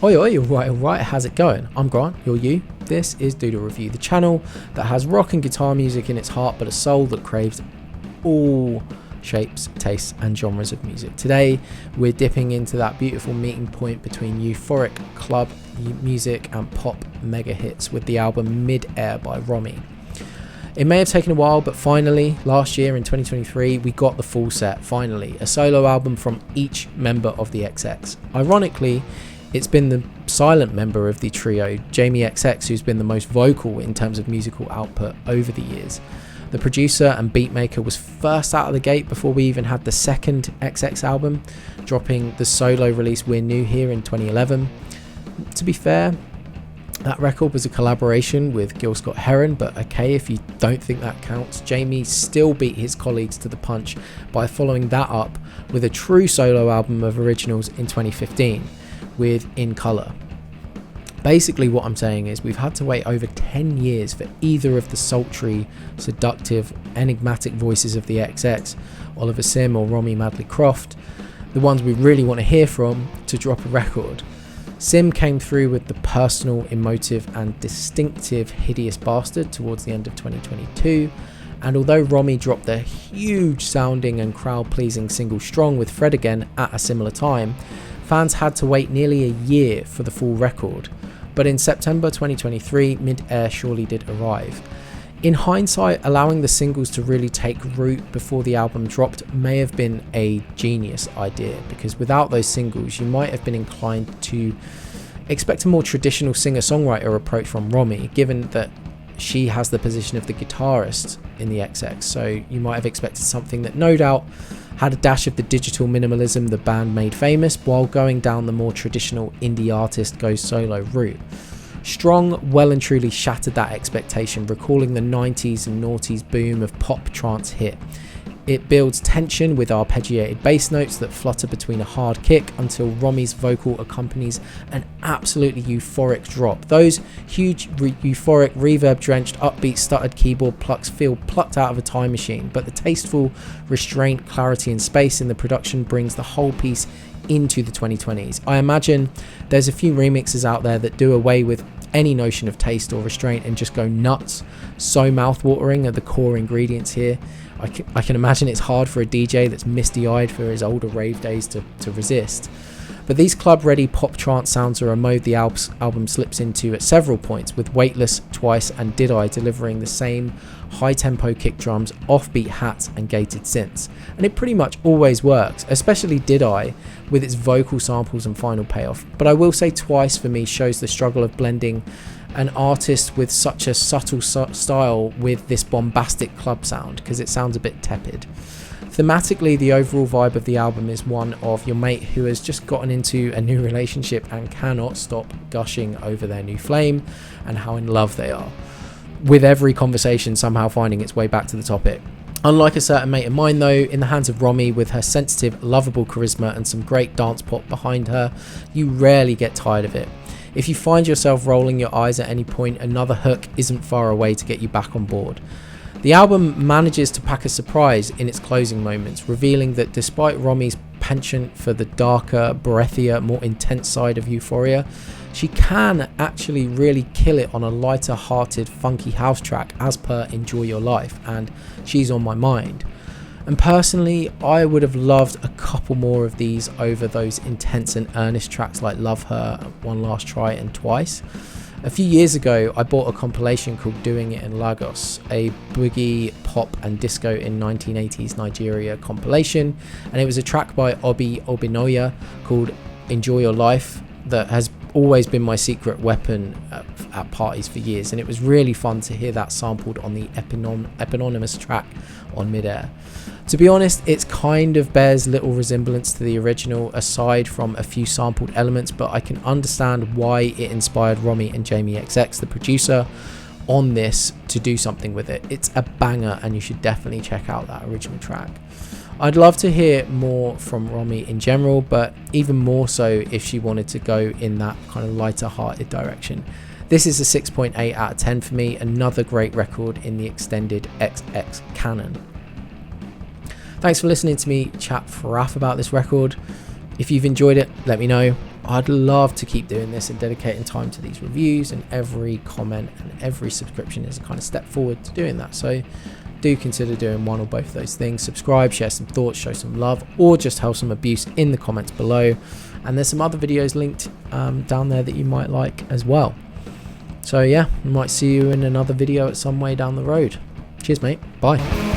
Oi, alright, how's it going? I'm Grant, you're you. This is Doodle Review, the channel that has rock and guitar music in its heart, but a soul that craves all shapes, tastes, and genres of music. Today, we're dipping into that beautiful meeting point between euphoric club music and pop mega hits with the album Mid-Air by Romy. It may have taken a while, but finally, last year in 2023, we got the full set, finally, a solo album from each member of the XX. Ironically, it's been the silent member of the trio, Jamie XX, who's been the most vocal in terms of musical output over the years. The producer and beatmaker was first out of the gate before we even had the second XX album, dropping the solo release We're New Here in 2011. To be fair, that record was a collaboration with Gil Scott-Heron, but okay, if you don't think that counts, Jamie still beat his colleagues to the punch by following that up with a true solo album of originals in 2015 with In Colour. Basically what I'm saying is we've had to wait over 10 years for either of the sultry, seductive, enigmatic voices of the XX, Oliver Sim or Romy Madley Croft, the ones we really want to hear from, to drop a record. Sim came through with the personal, emotive and distinctive Hideous Bastard towards the end of 2022, and although Romy dropped the huge sounding and crowd pleasing single Strong with Fred Again at a similar time, fans had to wait nearly a year for the full record. But in September 2023, Mid-Air surely did arrive. In hindsight, allowing the singles to really take root before the album dropped may have been a genius idea, because without those singles you might have been inclined to expect a more traditional singer-songwriter approach from Romy, given that she has the position of the guitarist in the XX, so you might have expected something that no doubt had a dash of the digital minimalism the band made famous, while going down the more traditional indie artist goes solo route. Strong well and truly shattered that expectation, recalling the 90s and noughties boom of pop trance hit. It builds tension with arpeggiated bass notes that flutter between a hard kick until Romy's vocal accompanies an absolutely euphoric drop. Those huge euphoric reverb-drenched upbeat stuttered keyboard plucks feel plucked out of a time machine, but the tasteful restraint, clarity and space in the production brings the whole piece into the 2020s. I imagine there's a few remixes out there that do away with any notion of taste or restraint and just go nuts. So mouth-watering are the core ingredients here. I can imagine it's hard for a DJ that's misty-eyed for his older rave days to resist. But these club-ready pop trance sounds are a mode the album slips into at several points, with Weightless, Twice and Did I delivering the same high-tempo kick drums, offbeat hats and gated synths. And it pretty much always works, especially Did I, with its vocal samples and final payoff. But I will say Twice for me shows the struggle of blending an artist with such a subtle style with this bombastic club sound, because it sounds a bit tepid. Thematically, the overall vibe of the album is one of your mate who has just gotten into a new relationship and cannot stop gushing over their new flame and how in love they are, with every conversation somehow finding its way back to the topic. Unlike a certain mate of mine though, in the hands of Romy, with her sensitive, lovable charisma and some great dance pop behind her, you rarely get tired of it. If you find yourself rolling your eyes at any point, another hook isn't far away to get you back on board. The album manages to pack a surprise in its closing moments, revealing that despite Romy's penchant for the darker, breathier, more intense side of Euphoria, she can actually really kill it on a lighter hearted, funky house track as per Enjoy Your Life and She's On My Mind. And personally, I would have loved a couple more of these over those intense and earnest tracks like Love Her, One Last Try and Twice. A few years ago, I bought a compilation called Doing It in Lagos, a boogie, pop and disco in 1980s Nigeria compilation, and it was a track by Obi Obinoya called Enjoy Your Life that has always been my secret weapon at parties for years, and it was really fun to hear that sampled on the eponymous track on Mid-Air. To be honest, it kind of bears little resemblance to the original aside from a few sampled elements, but I can understand why it inspired Romy and Jamie XX, the producer, on this to do something with it. It's a banger and you should definitely check out that original track. I'd love to hear more from Romy in general, but even more so if she wanted to go in that kind of lighter hearted direction. This is a 6.8 out of 10 for me, another great record in the extended XX canon. Thanks for listening to me chat fraff about this record. If you've enjoyed it, let me know. I'd love to keep doing this and dedicating time to these reviews, and every comment and every subscription is a kind of step forward to doing that. So do consider doing one or both of those things. Subscribe, share some thoughts, show some love, or just have some abuse in the comments below. And there's some other videos linked down there that you might like as well. So yeah, we might see you in another video at some way down the road. Cheers, mate. Bye.